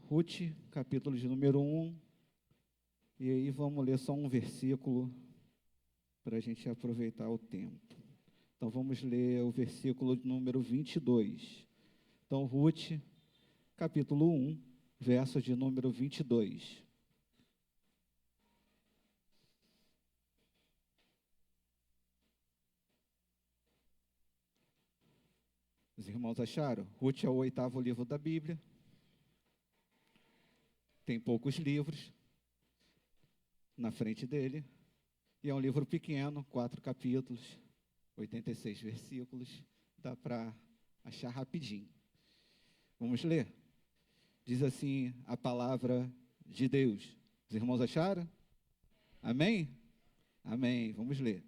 Ruth, capítulo de número 1, e aí vamos ler só um versículo para a gente aproveitar o tempo. Então vamos ler o versículo de número 22. Então, Ruth, capítulo 1, verso de número 22. Os irmãos acharam? Ruth é o 8º livro da Bíblia. Tem poucos livros na frente dele. E é um livro pequeno, 4 capítulos, 86 versículos. Dá para achar rapidinho. Vamos ler? Diz assim a palavra de Deus. Os irmãos acharam? Amém? Amém. Vamos ler.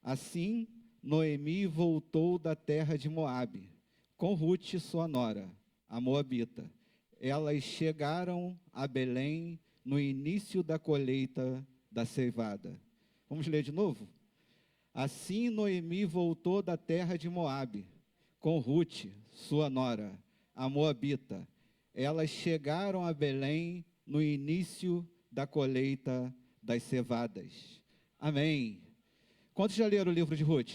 Assim, Noemi voltou da terra de Moabe, com Ruth, sua nora, a moabita. Elas chegaram a Belém no início da colheita da ceivada. Vamos ler de novo? Assim Noemi voltou da terra de Moabe, com Ruth, sua nora, a moabita. Elas chegaram a Belém no início da colheita das cevadas. Amém. Quantos já leram o livro de Ruth?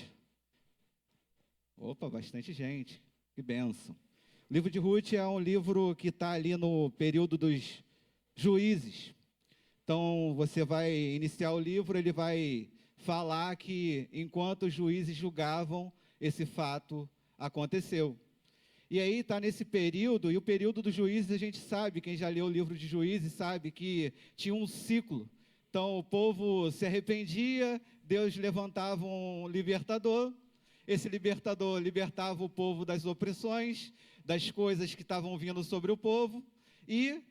Opa, bastante gente. Que bênção. O livro de Ruth é um livro que está ali no período dos juízes. Então, você vai iniciar o livro, ele vai falar que enquanto os juízes julgavam, esse fato aconteceu. E aí está nesse período, e o período dos juízes a gente sabe, quem já leu o livro de Juízes sabe que tinha um ciclo. Então, o povo se arrependia, Deus levantava um libertador, esse libertador libertava o povo das opressões, das coisas que estavam vindo sobre o povo, e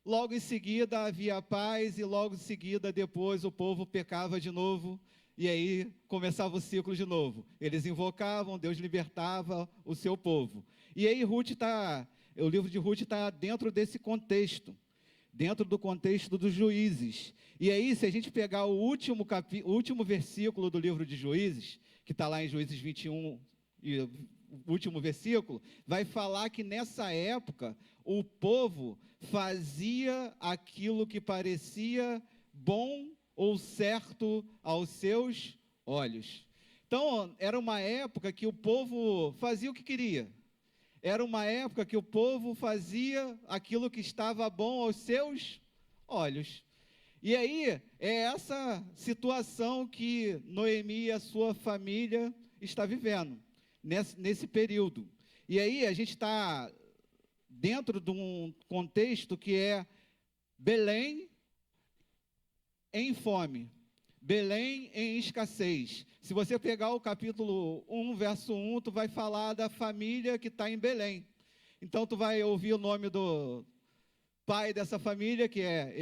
logo em seguida havia paz, e logo em seguida depois o povo pecava de novo, e aí começava o ciclo de novo. Eles invocavam, Deus libertava o seu povo. E aí o livro de Ruth está dentro desse contexto, dentro do contexto dos juízes. E aí, se a gente pegar o último versículo do livro de Juízes, que está lá em Juízes 21, e o último versículo, vai falar que nessa época o povo fazia aquilo que parecia bom ou certo aos seus olhos. Então, era uma época que o povo fazia o que queria. Era uma época que o povo fazia aquilo que estava bom aos seus olhos. E aí, é essa situação que Noemi e a sua família está vivendo, nesse período. E aí, a gente está dentro de um contexto que é Belém em fome, Belém em escassez. Se você pegar o capítulo 1, verso 1, tu vai falar da família que está em Belém. Então, tu vai ouvir o nome do pai dessa família, que é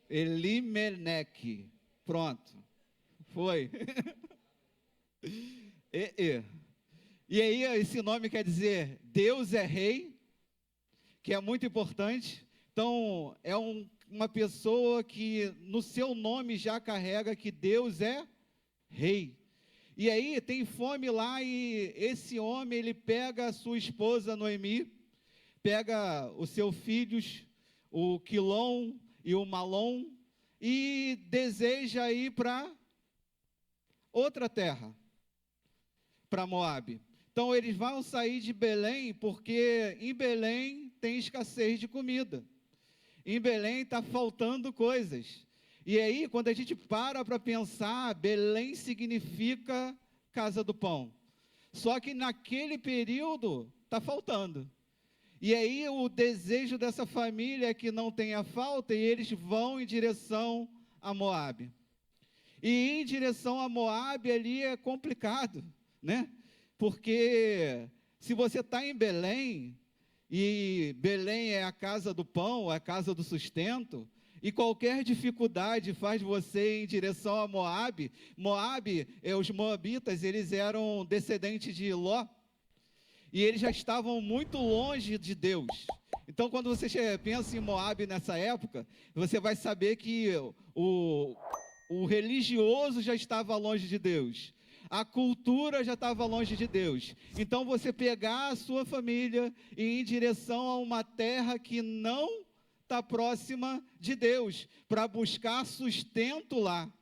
Elimelec. Pronto. Foi. E aí, esse nome quer dizer Deus é rei, que é muito importante. Então, é uma pessoa que no seu nome já carrega que Deus é rei. E aí tem fome lá e esse homem, ele pega a sua esposa Noemi, pega os seus filhos, o Quilom e o Malom, e deseja ir para outra terra, para Moabe. Então eles vão sair de Belém, porque em Belém tem escassez de comida. Em Belém está faltando coisas. E aí, quando a gente para pensar, Belém significa casa do pão. Só que naquele período está faltando. E aí o desejo dessa família é que não tenha falta, e eles vão em direção a Moabe. E em direção a Moabe ali é complicado, né? Porque se você está em Belém, e Belém é a casa do pão, é a casa do sustento, e qualquer dificuldade faz você ir em direção a Moabe. Moabe, os moabitas, eles eram descendentes de Ló, e eles já estavam muito longe de Deus. Então, quando você pensa em Moabe nessa época, você vai saber que o religioso já estava longe de Deus. A cultura já estava longe de Deus. Então, você pegar a sua família e ir em direção a uma terra que não está próxima de Deus, para buscar sustento lá.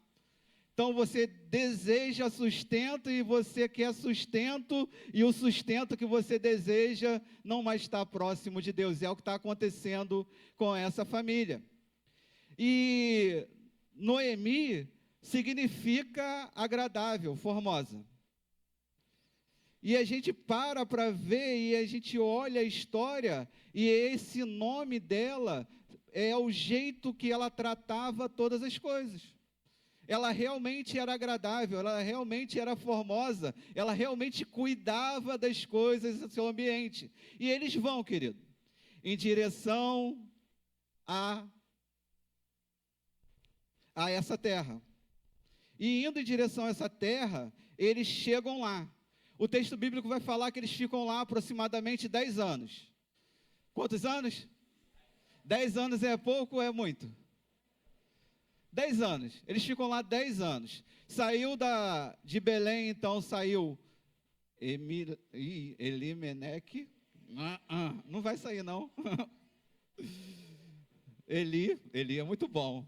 Então, você deseja sustento e você quer sustento, e o sustento que você deseja não mais está próximo de Deus. É o que está acontecendo com essa família. E Noemi significa agradável, formosa. E a gente para ver e a gente olha a história, e esse nome dela é o jeito que ela tratava todas as coisas. Ela realmente era agradável, ela realmente era formosa, ela realmente cuidava das coisas do seu ambiente. E eles vão, querido, em direção a essa terra. E indo em direção a essa terra, eles chegam lá. O texto bíblico vai falar que eles ficam lá aproximadamente 10 anos. Quantos anos? 10 anos é pouco ou é muito? 10 anos. Eles ficam lá 10 anos. Saiu de Belém, então saiu Elimelec. Não vai sair, não. Eli é muito bom.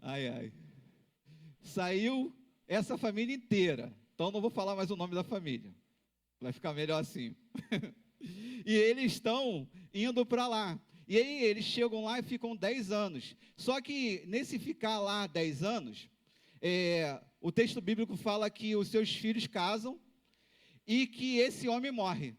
Ai, ai. Saiu essa família inteira. Então não vou falar mais o nome da família. Vai ficar melhor assim. E eles estão indo para lá. E aí eles chegam lá e ficam 10 anos. Só que nesse ficar lá 10 anos, o texto bíblico fala que os seus filhos casam e que esse homem morre.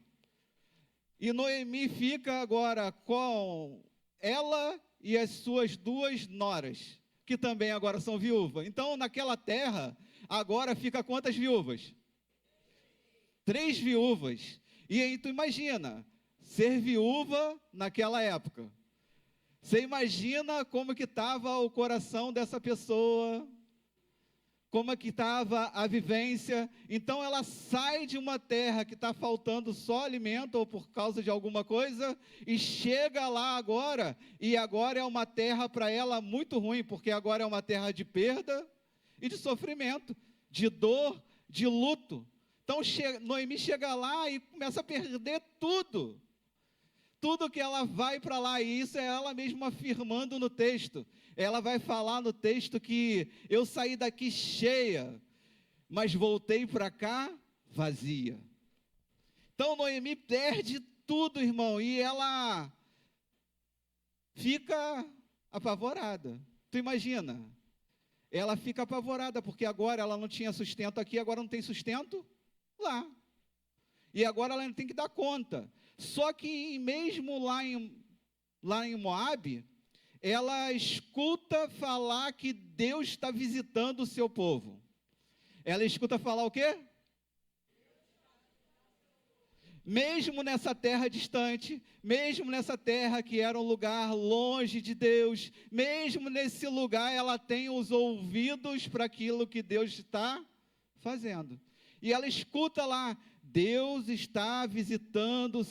E Noemi fica agora com ela e as suas 2 noras, que também agora são viúvas. Então, naquela terra, agora fica quantas viúvas? 3 viúvas. E aí tu imagina, ser viúva naquela época. Você imagina como que estava o coração dessa pessoa, como que estava a vivência. Então ela sai de uma terra que está faltando só alimento ou por causa de alguma coisa e chega lá agora, e agora é uma terra para ela muito ruim, porque agora é uma terra de perda e de sofrimento, de dor, de luto. Então Noemi chega lá e começa a perder tudo. Tudo que ela vai para lá, e isso é ela mesma afirmando no texto. Ela vai falar no texto que eu saí daqui cheia, mas voltei para cá vazia. Então Noemi perde tudo, irmão, e ela fica apavorada. Tu imagina? Ela fica apavorada, porque agora ela não tinha sustento aqui, agora não tem sustento lá. E agora ela tem que dar conta. Só que mesmo lá em Moabe, ela escuta falar que Deus está visitando o seu povo. Ela escuta falar o quê? Mesmo nessa terra distante, mesmo nessa terra que era um lugar longe de Deus, mesmo nesse lugar ela tem os ouvidos para aquilo que Deus está fazendo. E ela escuta lá, Deus está visitando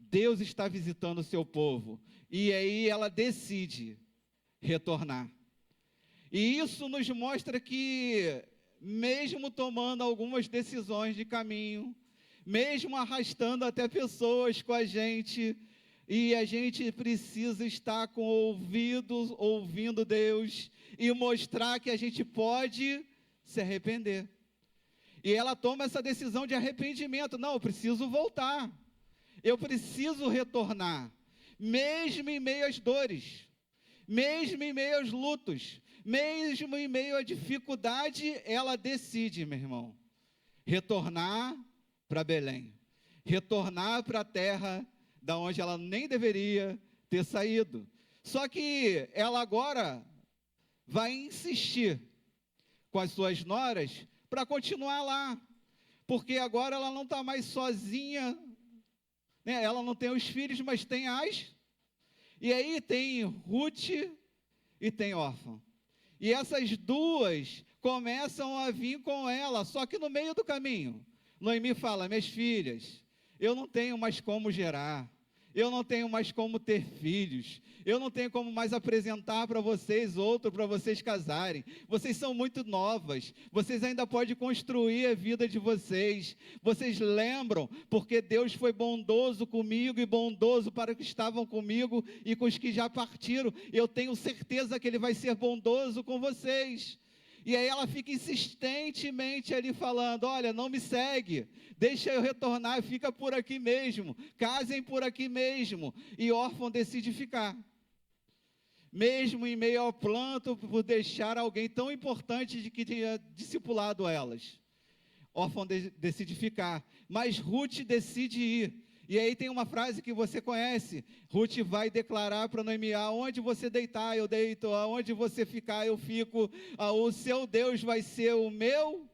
Deus está visitando o seu povo. E aí ela decide retornar. E isso nos mostra que, mesmo tomando algumas decisões de caminho, mesmo arrastando até pessoas com a gente, e a gente precisa estar com ouvidos, ouvindo Deus, e mostrar que a gente pode se arrepender. E ela toma essa decisão de arrependimento. Não, eu preciso voltar. Eu preciso retornar. Mesmo em meio às dores, mesmo em meio aos lutos, mesmo em meio à dificuldade, ela decide, meu irmão, retornar para Belém. Retornar para a terra da onde ela nem deveria ter saído. Só que ela agora vai insistir com as suas noras para continuar lá, porque agora ela não está mais sozinha, né? Ela não tem os filhos, mas tem e aí tem Ruth e tem Orfa, e essas 2 começam a vir com ela, só que no meio do caminho, Noemi fala, minhas filhas, eu não tenho mais como gerar, eu não tenho mais como ter filhos, eu não tenho como mais apresentar para vocês outro para vocês casarem, vocês são muito novas, vocês ainda podem construir a vida de vocês lembram, porque Deus foi bondoso comigo e bondoso para os que estavam comigo e com os que já partiram, eu tenho certeza que Ele vai ser bondoso com vocês. E aí ela fica insistentemente ali falando, olha, não me segue, deixa eu retornar, fica por aqui mesmo, casem por aqui mesmo. E órfão decide ficar, mesmo em meio ao planto, por deixar alguém tão importante de que tinha discipulado elas. Órfão decide ficar, mas Ruth decide ir. E aí tem uma frase que você conhece, Ruth vai declarar para Noemi, aonde você deitar eu deito, aonde você ficar eu fico, o seu Deus vai ser o meu.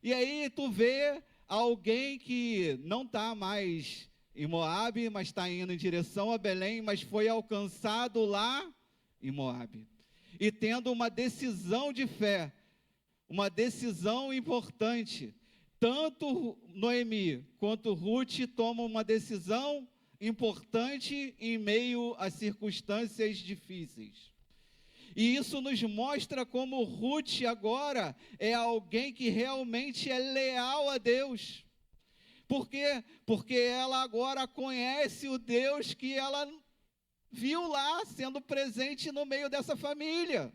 E aí tu vê alguém que não está mais em Moabe, mas está indo em direção a Belém, mas foi alcançado lá em Moabe. E tendo uma decisão de fé, uma decisão importante, tanto Noemi quanto Ruth tomam uma decisão importante em meio a circunstâncias difíceis. E isso nos mostra como Ruth agora é alguém que realmente é leal a Deus. Por quê? Porque ela agora conhece o Deus que ela viu lá sendo presente no meio dessa família.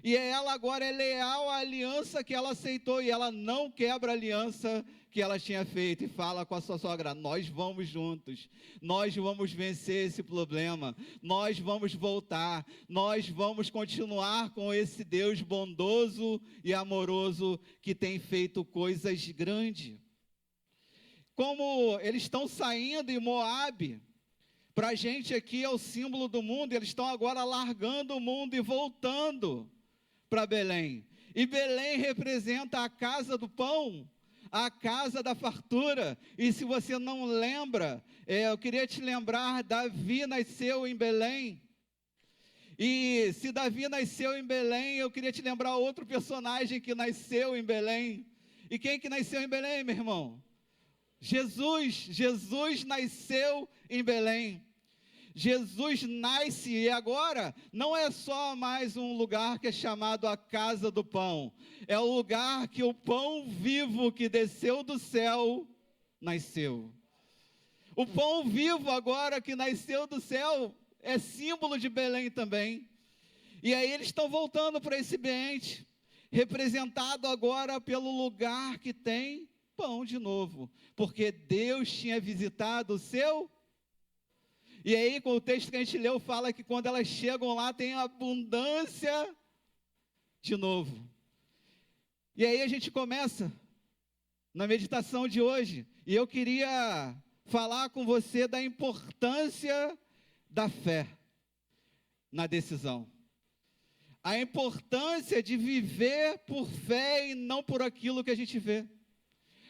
E ela agora é leal à aliança que ela aceitou, e ela não quebra a aliança que ela tinha feito, e fala com a sua sogra, nós vamos juntos, nós vamos vencer esse problema, nós vamos voltar, nós vamos continuar com esse Deus bondoso e amoroso, que tem feito coisas grandes. Como eles estão saindo em Moabe, para a gente aqui é o símbolo do mundo, eles estão agora largando o mundo e voltando para Belém. E Belém representa a casa do pão, a casa da fartura. E se você não lembra, eu queria te lembrar, Davi nasceu em Belém. E se Davi nasceu em Belém, eu queria te lembrar outro personagem que nasceu em Belém. E quem que nasceu em Belém, meu irmão? Jesus nasceu em Belém. Jesus nasce, e agora não é só mais um lugar que é chamado a casa do pão, é o lugar que o pão vivo que desceu do céu nasceu. O pão vivo agora que nasceu do céu é símbolo de Belém também. E aí eles estão voltando para esse ambiente, representado agora pelo lugar que tem pão de novo, porque Deus tinha visitado o seu. E aí, com o texto que a gente leu, fala que quando elas chegam lá, tem abundância de novo. E aí a gente começa na meditação de hoje, e eu queria falar com você da importância da fé na decisão. A importância de viver por fé e não por aquilo que a gente vê.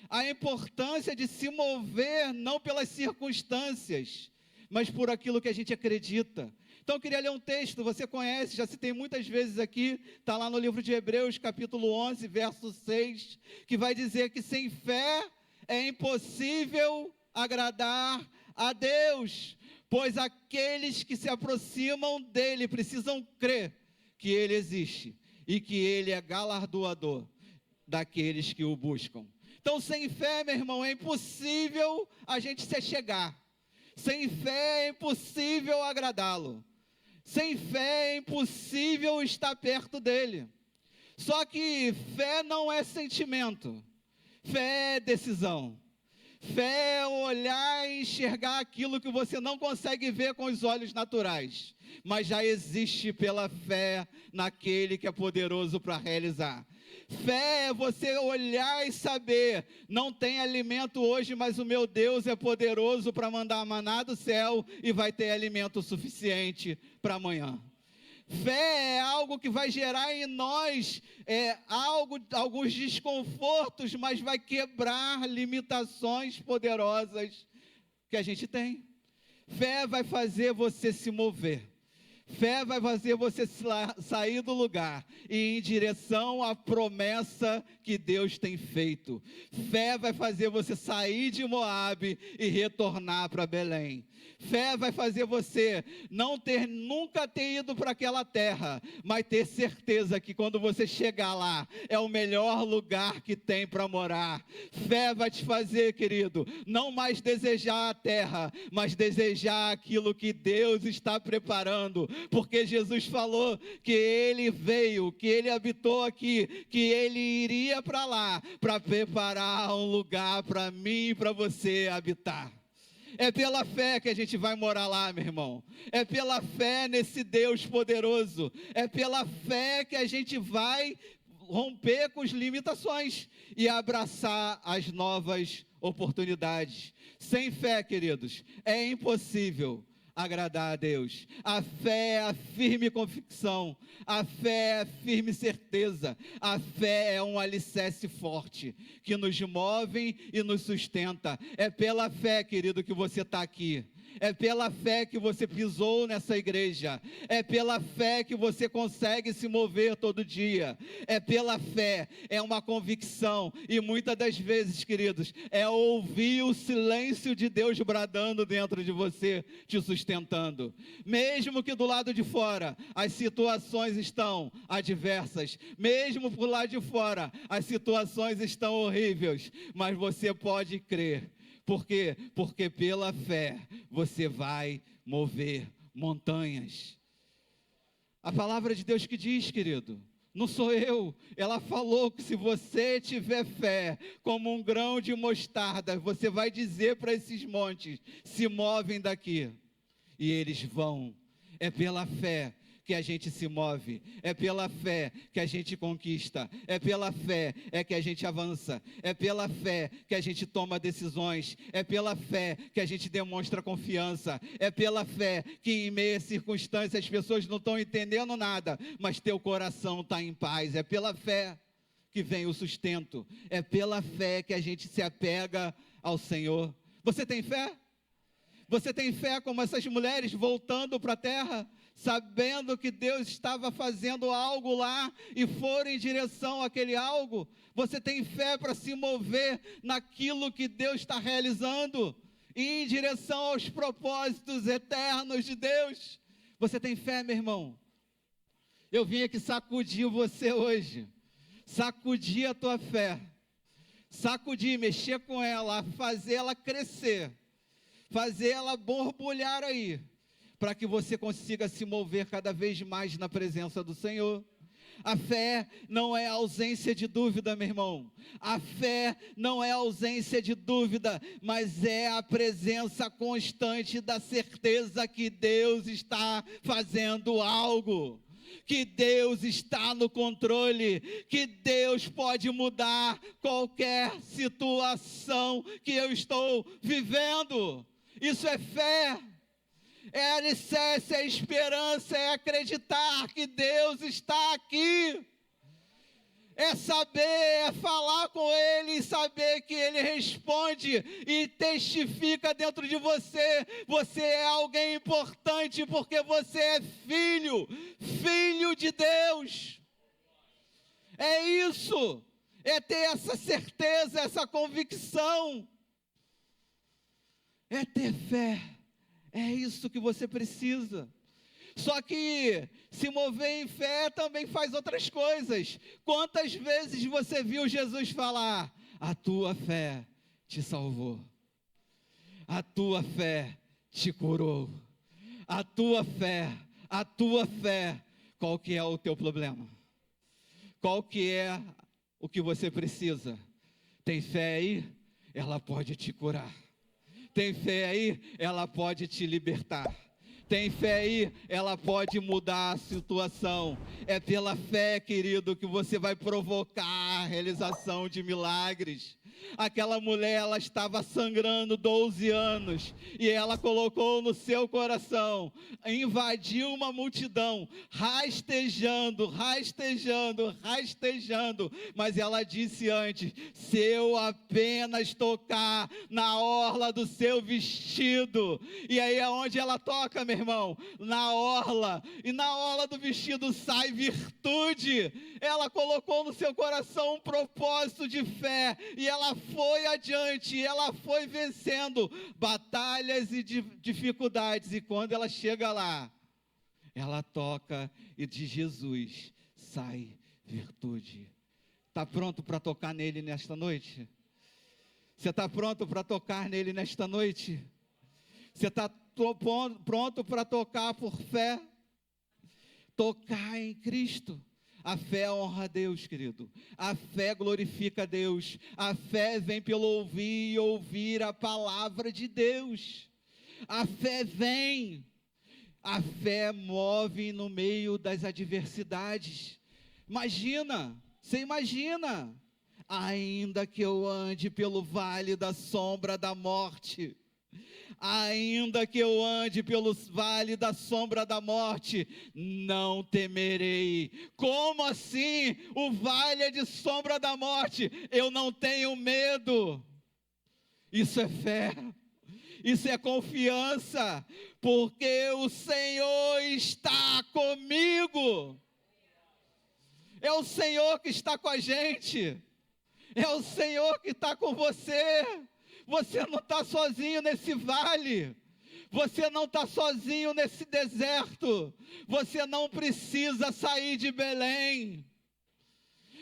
A importância de se mover não pelas circunstâncias, mas por aquilo que a gente acredita. Então eu queria ler um texto, você conhece, já citei muitas vezes aqui, está lá no livro de Hebreus, capítulo 11, verso 6, que vai dizer que sem fé é impossível agradar a Deus, pois aqueles que se aproximam dele precisam crer que ele existe e que ele é galardoador daqueles que o buscam. Então sem fé, meu irmão, é impossível a gente se chegar. Sem fé é impossível agradá-lo. Sem fé é impossível estar perto dele. Só que fé não é sentimento. Fé é decisão. Fé é olhar e enxergar aquilo que você não consegue ver com os olhos naturais, mas já existe pela fé naquele que é poderoso para realizar. Fé é você olhar e saber, não tem alimento hoje, mas o meu Deus é poderoso para mandar maná do céu e vai ter alimento suficiente para amanhã. Fé é algo que vai gerar em nós alguns desconfortos, mas vai quebrar limitações poderosas que a gente tem. Fé vai fazer você se mover. Fé vai fazer você sair do lugar e ir em direção à promessa que Deus tem feito. Fé vai fazer você sair de Moabe e retornar para Belém. Fé vai fazer você nunca ter ido para aquela terra, mas ter certeza que quando você chegar lá, é o melhor lugar que tem para morar. Fé vai te fazer, querido, não mais desejar a terra, mas desejar aquilo que Deus está preparando, porque Jesus falou que Ele veio, que Ele habitou aqui, que Ele iria para lá, para preparar um lugar para mim e para você habitar. É pela fé que a gente vai morar lá, meu irmão. É pela fé nesse Deus poderoso. É pela fé que a gente vai romper com as limitações e abraçar as novas oportunidades. Sem fé, queridos, é impossível agradar a Deus. A fé é a firme convicção, a fé é a firme certeza, a fé é um alicerce forte que nos move e nos sustenta. É pela fé, querido, que você está aqui. É pela fé que você pisou nessa igreja. É pela fé que você consegue se mover todo dia. É pela fé, é uma convicção. E muitas das vezes, queridos, é ouvir o silêncio de Deus bradando dentro de você, te sustentando. Mesmo que do lado de fora as situações estão adversas, mesmo por lá de fora as situações estão horríveis, mas você pode crer. Por quê? Porque pela fé você vai mover montanhas. A palavra de Deus que diz, querido, não sou eu. Ela falou que se você tiver fé como um grão de mostarda, você vai dizer para esses montes, se movem daqui. E eles vão. É pela fé que a gente se move, é pela fé que a gente conquista, é pela fé que a gente avança, é pela fé que a gente toma decisões, é pela fé que a gente demonstra confiança, é pela fé que em meio a circunstâncias as pessoas não estão entendendo nada, mas teu coração está em paz. É pela fé que vem o sustento, é pela fé que a gente se apega ao Senhor. Você tem fé? Você tem fé como essas mulheres voltando para a terra, sabendo que Deus estava fazendo algo lá e foram em direção àquele algo? Você tem fé para se mover naquilo que Deus está realizando, e em direção aos propósitos eternos de Deus? Você tem fé, meu irmão? Eu vim aqui sacudir você hoje, sacudir a tua fé, sacudir, mexer com ela, fazer ela crescer, fazer ela borbulhar aí, para que você consiga se mover cada vez mais na presença do Senhor. A fé não é ausência de dúvida, meu irmão. A fé não é ausência de dúvida, mas é a presença constante da certeza que Deus está fazendo algo, que Deus está no controle, que Deus pode mudar qualquer situação que eu estou vivendo. Isso é fé. É alicerce, é esperança, é acreditar que Deus está aqui. É saber, é falar com Ele e saber que Ele responde e testifica dentro de você. Você é alguém importante porque você é filho de Deus. É isso, é ter essa certeza, essa convicção. É ter fé. É isso que você precisa. Só que se mover em fé também faz outras coisas. Quantas vezes você viu Jesus falar: a tua fé te salvou, a tua fé te curou, a tua fé. Qual que é o teu problema? Qual que é o que você precisa? Tem fé aí? Ela pode te curar. Tem fé aí? Ela pode te libertar. Tem fé aí? Ela pode mudar a situação. É pela fé, querido, que você vai provocar a realização de milagres. Aquela mulher, ela estava sangrando 12 anos, e ela colocou no seu coração, invadiu uma multidão, rastejando, mas ela disse antes: se eu apenas tocar na orla do seu vestido, e aí é onde ela toca, meu irmão, na orla, e na orla do vestido sai virtude. Ela colocou no seu coração um propósito de fé, e ela foi adiante, ela foi vencendo batalhas e dificuldades, e quando ela chega lá, ela toca e de Jesus sai virtude. Está pronto para tocar nele nesta noite? Você está pronto para tocar nele nesta noite? Você está pronto para tocar por fé? Tocar em Cristo. A fé honra a Deus, querido. A fé glorifica a Deus. A fé vem pelo ouvir e ouvir a palavra de Deus. A fé vem. A fé move no meio das adversidades. Você imagina, ainda que eu ande pelo vale da sombra da morte, ainda que eu ande pelo vale da sombra da morte, não temerei. Como assim? O vale é de sombra da morte, eu não tenho medo. Isso é fé, isso é confiança, porque o Senhor está comigo. É o Senhor que está com a gente, é o Senhor que está com você. Você não está sozinho nesse vale, você não está sozinho nesse deserto, você não precisa sair de Belém,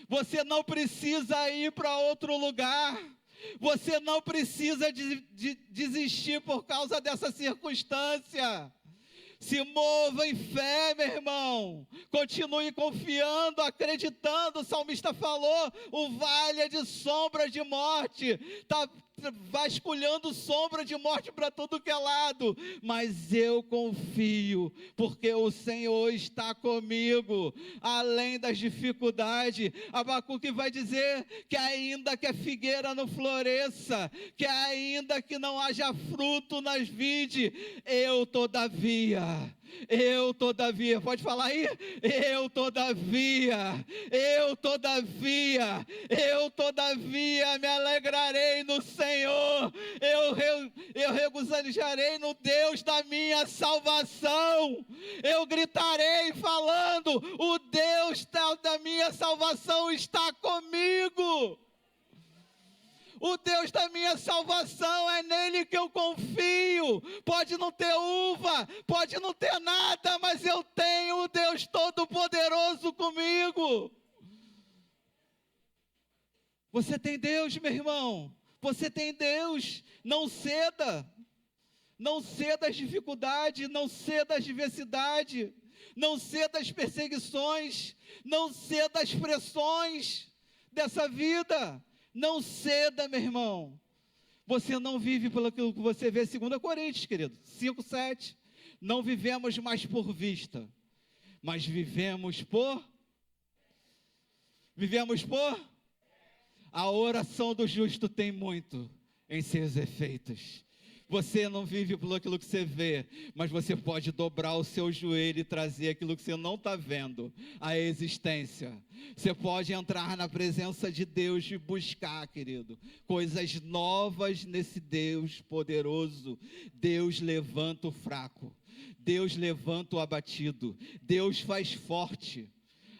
você não precisa ir para outro lugar, você não precisa desistir por causa dessa circunstância. Se mova em fé, meu irmão, continue confiando, acreditando. O salmista falou, o vale é de sombra de morte, está vasculhando sombra de morte para tudo que é lado, mas eu confio, porque o Senhor está comigo, além das dificuldades. Abacuque vai dizer que ainda que a figueira não floresça, que ainda que não haja fruto nas vides, eu todavia, pode falar aí, eu todavia me alegrarei no Senhor, eu regozijarei no Deus da minha salvação, eu gritarei falando, o Deus da minha salvação está comigo. O Deus da minha salvação, é nele que eu confio. Pode não ter uva, pode não ter nada, mas eu tenho o Deus Todo-Poderoso comigo. Você tem Deus, meu irmão, você tem Deus. Não ceda às dificuldades, não ceda às adversidades, não ceda às perseguições, não ceda às pressões dessa vida. Não ceda, meu irmão. Você não vive pelo que você vê, 2 Coríntios, querido, 5:7. Não vivemos mais por vista, mas vivemos por... A oração do justo tem muito em seus efeitos. Você não vive por aquilo que você vê, mas você pode dobrar o seu joelho e trazer aquilo que você não está vendo à existência. Você pode entrar na presença de Deus e buscar, querido, coisas novas nesse Deus poderoso. Deus levanta o fraco, Deus levanta o abatido, Deus faz forte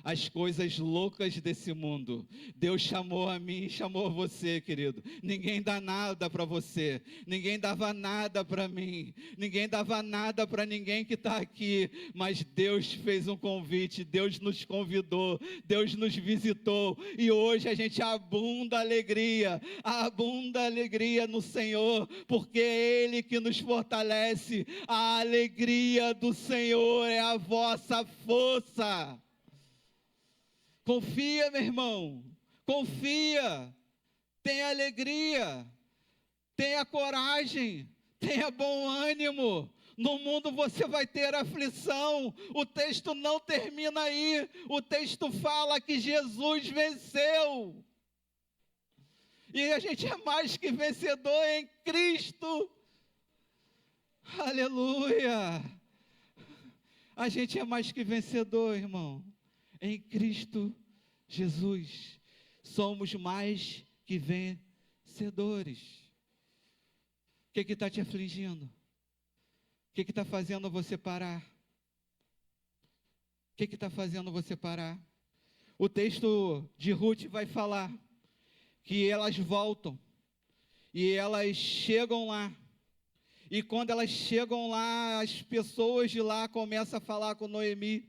as coisas loucas desse mundo. Deus chamou a mim, chamou você, querido. Ninguém dá nada para você, ninguém dava nada para mim, ninguém dava nada para ninguém que está aqui, mas Deus fez um convite, Deus nos convidou, Deus nos visitou, e hoje a gente abunda alegria no Senhor, porque é Ele que nos fortalece. A alegria do Senhor é a vossa força. Confia, meu irmão, confia, tenha alegria, tenha coragem, tenha bom ânimo. No mundo você vai ter aflição. O texto não termina aí. O texto fala que Jesus venceu. E a gente é mais que vencedor em Cristo. Aleluia. A gente é mais que vencedor, irmão. Em Cristo Jesus. Somos mais que vencedores. O que está te afligindo? O que está fazendo você parar? O que está fazendo você parar? O texto de Ruth vai falar que elas voltam e elas chegam lá. E quando elas chegam lá, as pessoas de lá começam a falar com Noemi.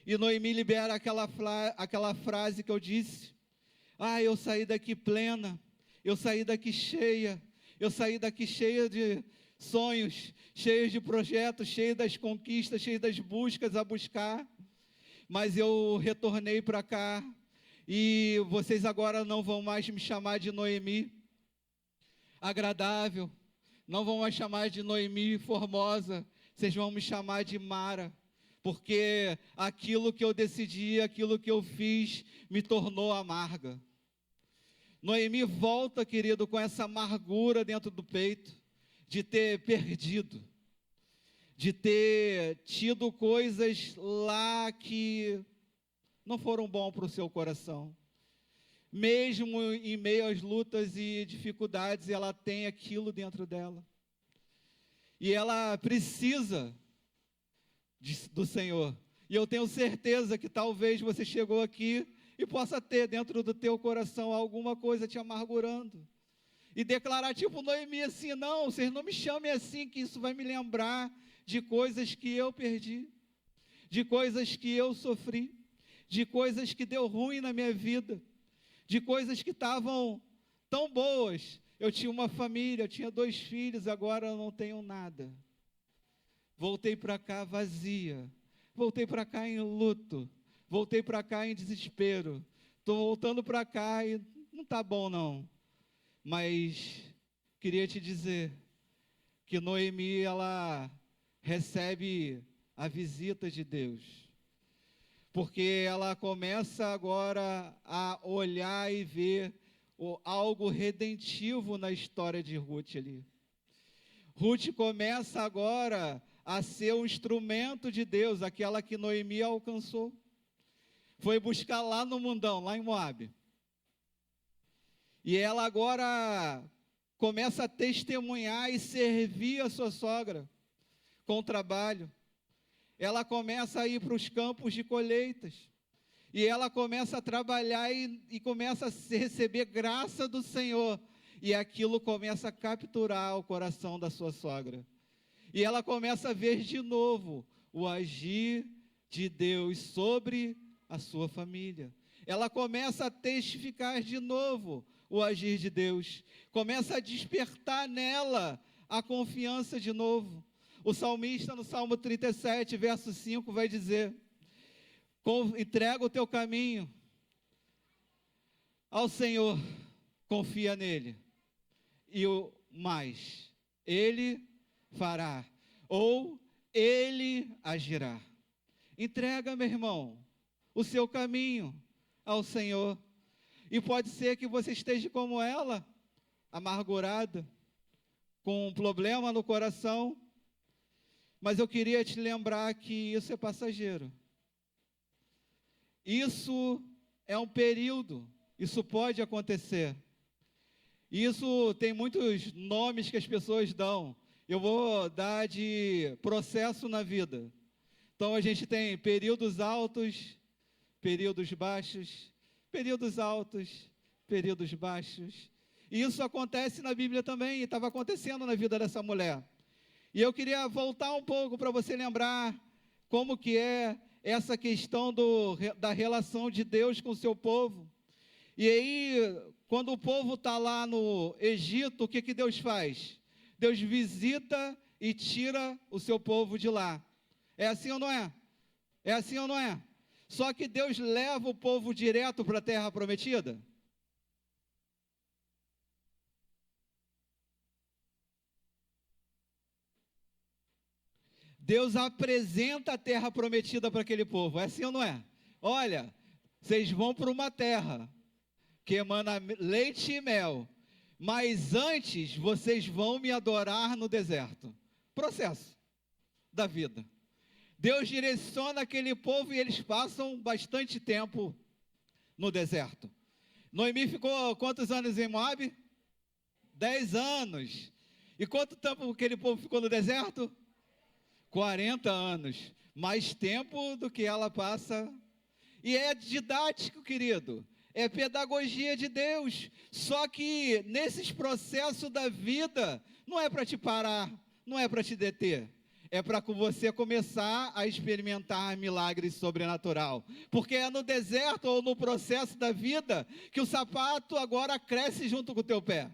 E Noemi libera aquela frase que eu disse. Eu saí daqui plena, eu saí daqui cheia, eu saí daqui cheia de sonhos, cheios de projetos, cheios das conquistas, cheios das buscas a buscar, mas eu retornei para cá, e vocês agora não vão mais me chamar de Noemi agradável, não vão mais chamar de Noemi formosa, vocês vão me chamar de Mara, porque aquilo que eu decidi, aquilo que eu fiz, me tornou amarga. Noemi volta, querido, com essa amargura dentro do peito, de ter perdido, de ter tido coisas lá que não foram bom para o seu coração. Mesmo em meio às lutas e dificuldades, ela tem aquilo dentro dela. E ela precisa do Senhor. E eu tenho certeza que talvez você chegou aqui e possa ter dentro do teu coração alguma coisa te amargurando. E declarar tipo Noemi assim, não, vocês não me chamem assim, que isso vai me lembrar de coisas que eu perdi, de coisas que eu sofri, de coisas que deu ruim na minha vida, de coisas que estavam tão boas. Eu tinha uma família, eu tinha 2 filhos, agora eu não tenho nada. Voltei para cá vazia, voltei para cá em luto, voltei para cá em desespero, estou voltando para cá e não está bom não. Mas queria te dizer que Noemi, ela recebe a visita de Deus, porque ela começa agora a olhar e ver algo redentivo na história de Ruth ali. Ruth começa agora a ser um instrumento de Deus, aquela que Noemi alcançou. Foi buscar lá no mundão, lá em Moabe. E ela agora começa a testemunhar e servir a sua sogra com o trabalho. Ela começa a ir para os campos de colheitas. E ela começa a trabalhar e começa a receber graça do Senhor. E aquilo começa a capturar o coração da sua sogra. E ela começa a ver de novo o agir de Deus sobre a sua família. Ela começa a testificar de novo o agir de Deus, começa a despertar nela a confiança de novo. O salmista no Salmo 37, verso 5, vai dizer, entrega o teu caminho ao Senhor, confia nele, e o mais, ele fará, ou ele agirá. Entrega, meu irmão, o seu caminho ao Senhor. E pode ser que você esteja como ela, amargurada, com um problema no coração, mas eu queria te lembrar que isso é passageiro. Isso é um período, isso pode acontecer. Isso tem muitos nomes que as pessoas dão. Eu vou dar de processo na vida. Então a gente tem períodos altos, períodos baixos, períodos altos, períodos baixos. E isso acontece na Bíblia também, e estava acontecendo na vida dessa mulher. E eu queria voltar um pouco para você lembrar como que é essa questão da relação de Deus com o seu povo. E aí, quando o povo está lá no Egito, o que que Deus faz? Deus visita e tira o seu povo de lá. É assim ou não é? É assim ou não é? Só que Deus leva o povo direto para a terra prometida? Deus apresenta a terra prometida para aquele povo. É assim ou não é? Olha, vocês vão para uma terra que emana leite e mel, mas antes vocês vão me adorar no deserto. Processo da vida. Deus direciona aquele povo e eles passam bastante tempo no deserto. Noemi ficou quantos anos em Moabe? 10 anos. E quanto tempo aquele povo ficou no deserto? 40 anos. Mais tempo do que ela passa. E é didático, querido. É pedagogia de Deus. Só que nesses processos da vida, não é para te parar, não é para te deter. É para você começar a experimentar milagres sobrenatural. Porque é no deserto ou no processo da vida que o sapato agora cresce junto com o teu pé.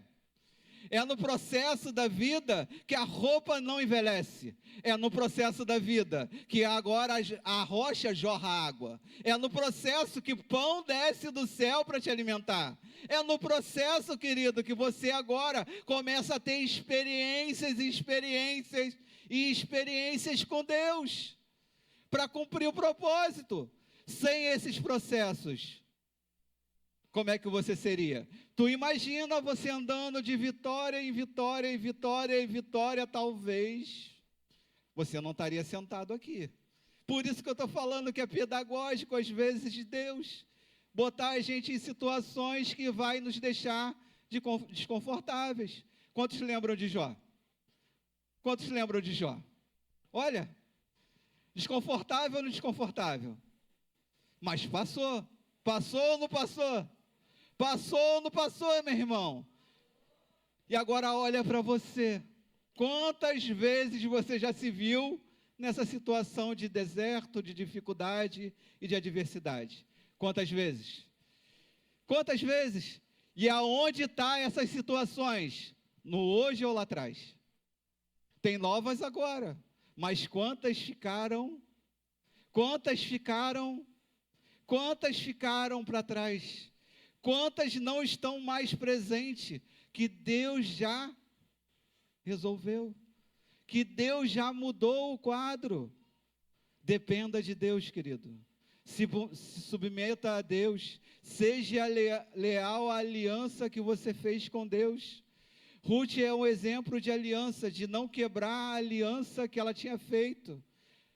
É no processo da vida que a roupa não envelhece. É no processo da vida que agora a rocha jorra água. É no processo que pão desce do céu para te alimentar. É no processo, querido, que você agora começa a ter experiências e experiências com Deus, para cumprir o propósito. Sem esses processos, como é que você seria? Tu imagina você andando de vitória em vitória, em vitória, em vitória, talvez você não estaria sentado aqui. Por isso que eu estou falando que é pedagógico às vezes de Deus, botar a gente em situações que vai nos deixar desconfortáveis. Quantos lembram de Jó? Quantos lembram de Jó? Olha, desconfortável ou não desconfortável? Mas passou. Passou ou não passou? Passou ou não passou, meu irmão? E agora olha para você. Quantas vezes você já se viu nessa situação de deserto, de dificuldade e de adversidade? Quantas vezes? Quantas vezes? E aonde estão essas situações? No hoje ou lá atrás? Tem novas agora, mas quantas ficaram? Quantas ficaram? Quantas ficaram para trás? Quantas não estão mais presentes? Que Deus já resolveu, que Deus já mudou o quadro. Dependa de Deus, querido. Se submeta a Deus, seja leal à aliança que você fez com Deus. Ruth é um exemplo de aliança, de não quebrar a aliança que ela tinha feito.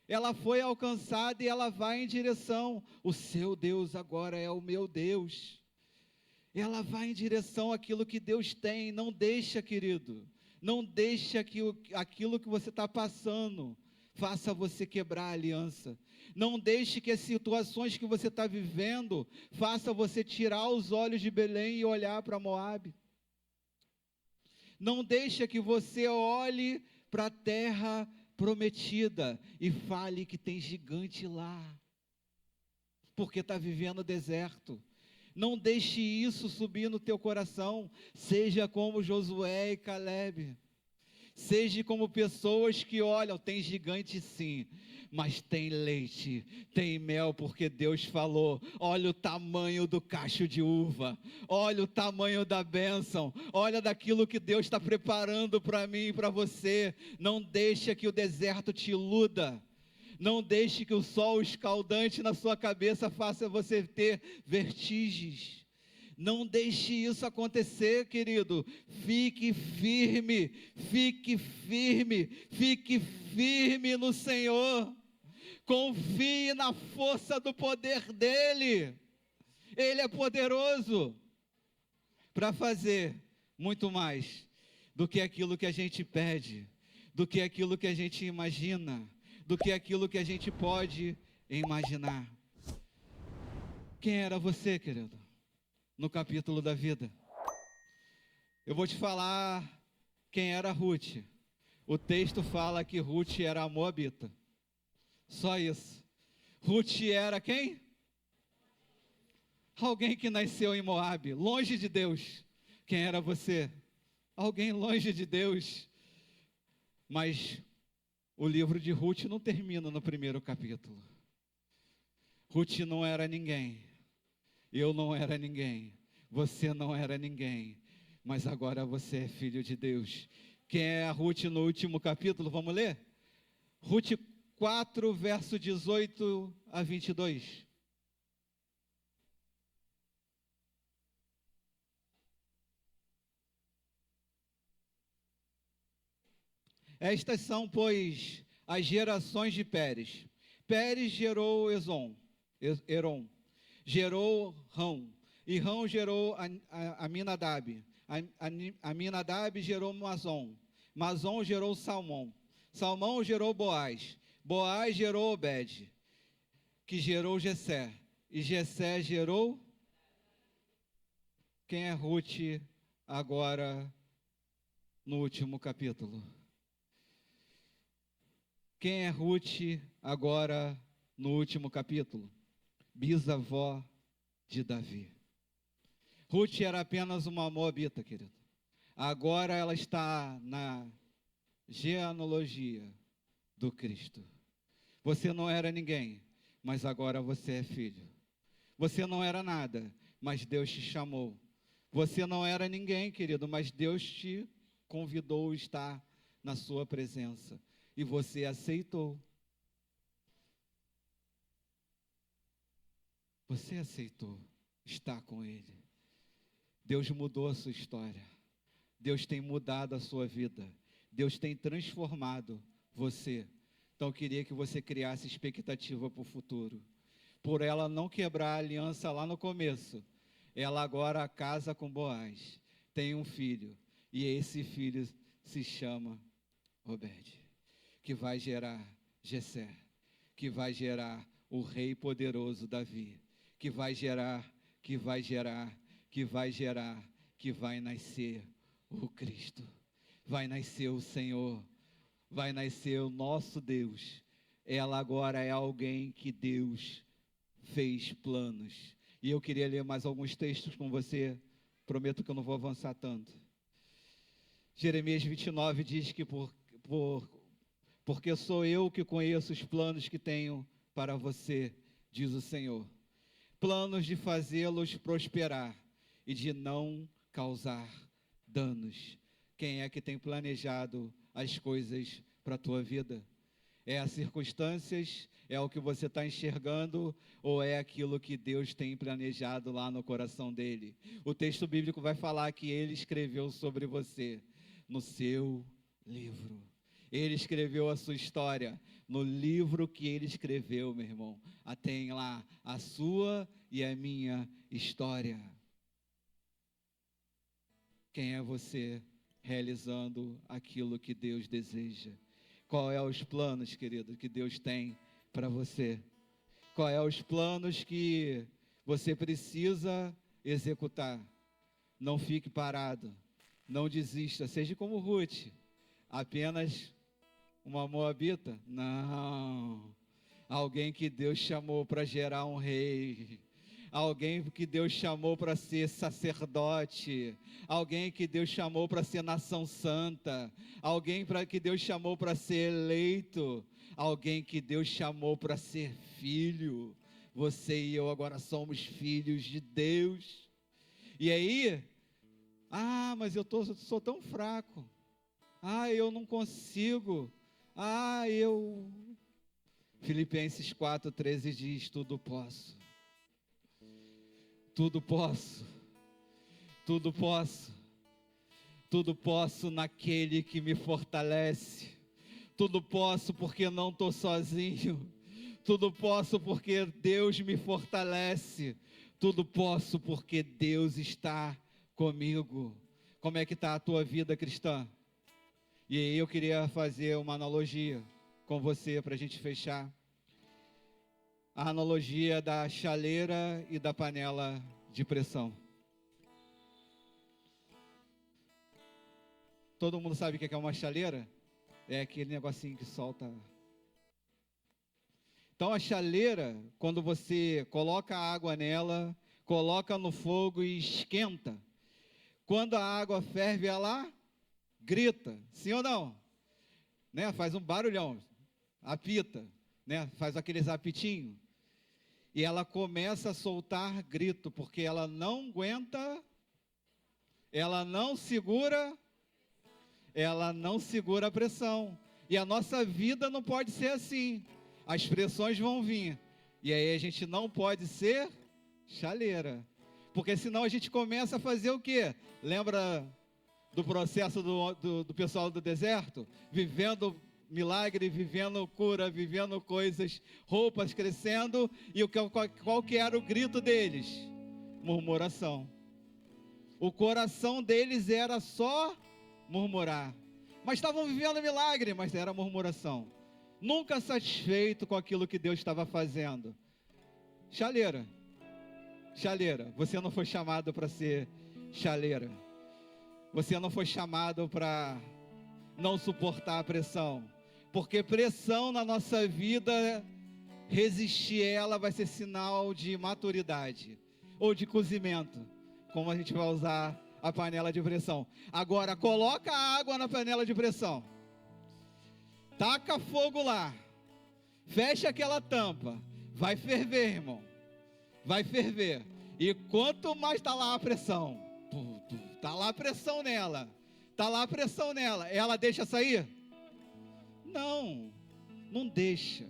Ela foi alcançada e ela vai em direção. O seu Deus agora é o meu Deus. Ela vai em direção àquilo que Deus tem. Não deixa, querido. Não deixa que aquilo que você está passando faça você quebrar a aliança. Não deixe que as situações que você está vivendo faça você tirar os olhos de Belém e olhar para Moabe. Não deixa que você olhe para a terra prometida e fale que tem gigante lá, porque está vivendo deserto. Não deixe isso subir no teu coração. Seja como Josué e Calebe. Seja como pessoas que olham, tem gigante sim, mas tem leite, tem mel, porque Deus falou. Olha o tamanho do cacho de uva, olha o tamanho da bênção, olha daquilo que Deus está preparando para mim e para você. Não deixe que o deserto te iluda. Não deixe que o sol escaldante na sua cabeça faça você ter vertigens. Não deixe isso acontecer, querido. Fique firme, fique firme, fique firme no Senhor. Confie na força do poder dEle. Ele é poderoso para fazer muito mais do que aquilo que a gente pede, do que aquilo que a gente imagina, do que aquilo que a gente pode imaginar. Quem era você, querido? No capítulo da vida. Eu vou te falar quem era Ruth. O texto fala que Ruth era a moabita. Só isso. Ruth era quem? Alguém que nasceu em Moabe, longe de Deus. Quem era você? Alguém longe de Deus. Mas o livro de Ruth não termina no primeiro capítulo. Ruth não era ninguém. Eu não era ninguém, você não era ninguém, mas agora você é filho de Deus. Quem é a Ruth no último capítulo? Vamos ler? Ruth 4, verso 18 a 22. Estas são, pois, as gerações de Pérez. Pérez gerou Herom, gerou Rão, e Rão gerou Aminadab. Aminadab gerou Mazom, Mazom gerou Salmão, Salmão gerou Boaz, Boaz gerou Obed, que gerou Jessé, e Jessé gerou... Quem é Ruth agora no último capítulo? Quem é Ruth agora no último capítulo? Bisavó de Davi. Ruth era apenas uma moabita, querido. Agora ela está na genealogia do Cristo. Você não era ninguém, mas agora você é filho. Você não era nada, mas Deus te chamou. Você não era ninguém, querido, mas Deus te convidou a estar na sua presença. E você aceitou. Você aceitou estar com Ele. Deus mudou a sua história. Deus tem mudado a sua vida. Deus tem transformado você. Então eu queria que você criasse expectativa para o futuro. Por ela não quebrar a aliança lá no começo, ela agora casa com Boaz. Tem um filho. E esse filho se chama Obed, que vai gerar Jessé, que vai gerar o rei poderoso Davi, que vai nascer o Cristo, vai nascer o Senhor, vai nascer o nosso Deus. Ela agora é alguém que Deus fez planos. E eu queria ler mais alguns textos com você, prometo que eu não vou avançar tanto. Jeremias 29 diz que porque sou eu que conheço os planos que tenho para você, diz o Senhor. Planos de fazê-los prosperar e de não causar danos. Quem é que tem planejado as coisas para a tua vida? É as circunstâncias? É o que você está enxergando? Ou é aquilo que Deus tem planejado lá no coração dele? O texto bíblico vai falar que ele escreveu sobre você no seu livro. Ele escreveu a sua história no livro que ele escreveu, meu irmão. Tem lá a sua e a minha história. Quem é você realizando aquilo que Deus deseja? Qual é os planos, querido, que Deus tem para você? Qual é os planos que você precisa executar? Não fique parado, não desista, seja como Ruth, apenas uma moabita? Não. Alguém que Deus chamou para gerar um rei. Alguém que Deus chamou para ser sacerdote. Alguém que Deus chamou para ser nação santa. Alguém que Deus chamou para ser eleito. Alguém que Deus chamou para ser filho. Você e eu agora somos filhos de Deus. E aí, mas eu sou tão fraco. Eu não consigo. Filipenses 4:13 diz: tudo posso. Tudo posso. Tudo posso. Tudo posso naquele que me fortalece. Tudo posso porque não estou sozinho. Tudo posso porque Deus me fortalece. Tudo posso porque Deus está comigo. Como é que está a tua vida cristã? E aí eu queria fazer uma analogia com você para a gente fechar. A analogia da chaleira e da panela de pressão. Todo mundo sabe o que é uma chaleira? É aquele negocinho que solta. Então a chaleira, quando você coloca a água nela, coloca no fogo e esquenta. Quando a água ferve, ela grita, sim ou não? Né? Faz um barulhão, apita, né? Faz aqueles apitinhos. E ela começa a soltar grito, porque ela não aguenta, ela não segura a pressão. E a nossa vida não pode ser assim. As pressões vão vir. E aí a gente não pode ser chaleira. Porque senão a gente começa a fazer o quê? Lembra do processo do pessoal do deserto? Vivendo milagre, vivendo cura, vivendo coisas, roupas crescendo. E qual que era o grito deles? Murmuração. O coração deles era só murmurar. Mas estavam vivendo milagre, mas era murmuração. Nunca satisfeito com aquilo que Deus estava fazendo. Chaleira. Chaleira. Você não foi chamado para ser chaleira. Você não foi chamado para não suportar a pressão. Porque pressão na nossa vida, resistir ela vai ser sinal de maturidade. Ou de cozimento. Como a gente vai usar a panela de pressão. Agora, coloca a água na panela de pressão. Taca fogo lá. Fecha aquela tampa. Vai ferver, irmão. Vai ferver. E quanto mais está lá a pressão. Está lá a pressão nela. Está lá a pressão nela. Ela deixa sair? Não. Não deixa.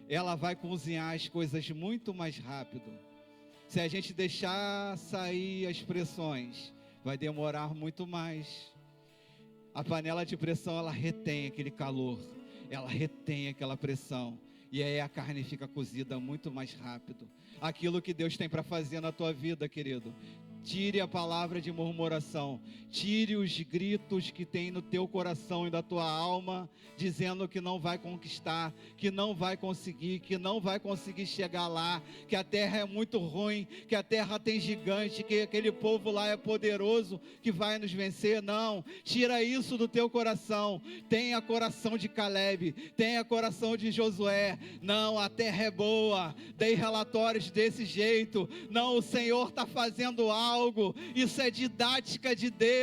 Ela vai cozinhar as coisas muito mais rápido. Se a gente deixar sair as pressões, vai demorar muito mais. A panela de pressão, ela retém aquele calor. Ela retém aquela pressão. E aí a carne fica cozida muito mais rápido. Aquilo que Deus tem para fazer na tua vida, querido. Tire a palavra de murmuração. Tire os gritos que tem no teu coração e da tua alma, dizendo que não vai conquistar, que não vai conseguir, que não vai conseguir chegar lá, que a terra é muito ruim, que a terra tem gigante, que aquele povo lá é poderoso, que vai nos vencer. Não, tira isso do teu coração. Tenha coração de Caleb, tenha coração de Josué. Não, a terra é boa. Dei relatórios desse jeito. Não, o Senhor está fazendo algo. Isso é didática de Deus.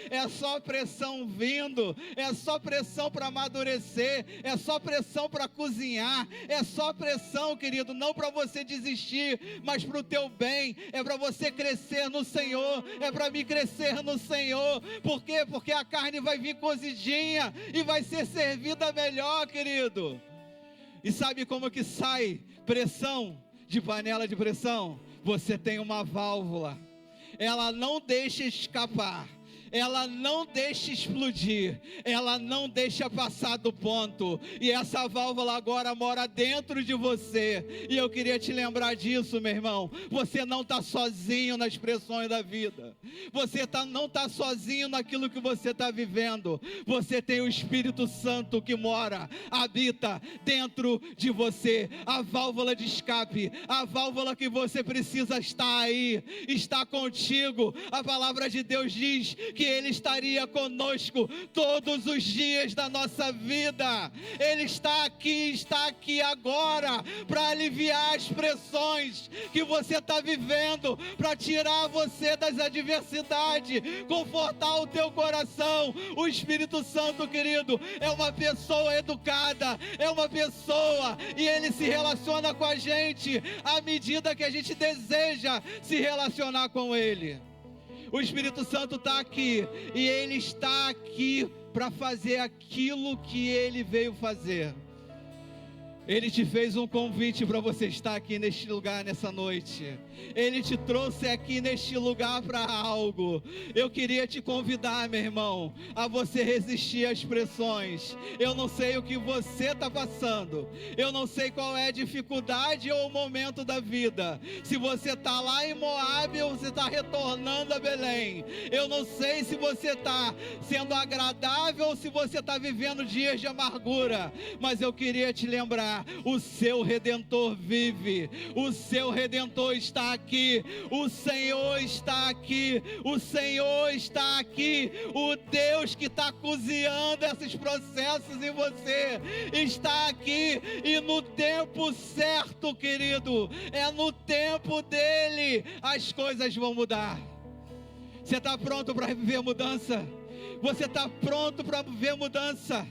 É só pressão vindo. É só pressão para amadurecer. É só pressão para cozinhar. É só pressão, querido, não para você desistir, mas para o teu bem. É para você crescer no Senhor. É para mim crescer no Senhor. Por quê? Porque a carne vai vir cozidinha e vai ser servida melhor, querido. E sabe como que sai pressão de panela de pressão? Você tem uma válvula. Ela não deixa escapar. Ela não deixa explodir, ela não deixa passar do ponto, e essa válvula agora mora dentro de você, e eu queria te lembrar disso, meu irmão. Você não está sozinho nas pressões da vida, você não está sozinho naquilo que você está vivendo. Você tem o Espírito Santo que mora, habita dentro de você, a válvula de escape, a válvula que você precisa estar aí, está contigo. A palavra de Deus diz que Ele estaria conosco todos os dias da nossa vida. Ele está aqui agora, para aliviar as pressões que você está vivendo, para tirar você das adversidades, confortar o teu coração. O Espírito Santo, querido, é uma pessoa educada, é uma pessoa, e Ele se relaciona com a gente à medida que a gente deseja se relacionar com Ele. O Espírito Santo está aqui, e Ele está aqui para fazer aquilo que Ele veio fazer. Ele te fez um convite para você estar aqui neste lugar nessa noite. Ele te trouxe aqui neste lugar para algo. Eu queria te convidar, meu irmão, a você resistir às pressões. Eu não sei o que você está passando. Eu não sei qual é a dificuldade ou o momento da vida. Se você está lá em Moabe ou você está retornando a Belém. Eu não sei se você está sendo agradável ou se você está vivendo dias de amargura. Mas eu queria te lembrar, o seu Redentor vive, o seu Redentor está aqui, o Senhor está aqui, o Senhor está aqui, o Deus que está cozinhando esses processos em você, está aqui, e no tempo certo, querido, é no tempo dele, as coisas vão mudar. Você está pronto para viver mudança? Você está pronto para viver mudança?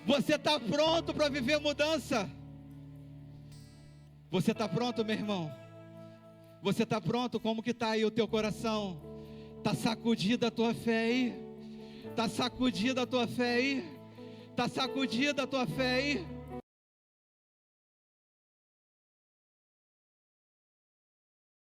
Você está pronto para viver mudança? Você está pronto, meu irmão? Você está pronto? Como que está aí o teu coração? Está sacudida a tua fé aí? Está sacudida a tua fé aí? Está sacudida a tua fé aí?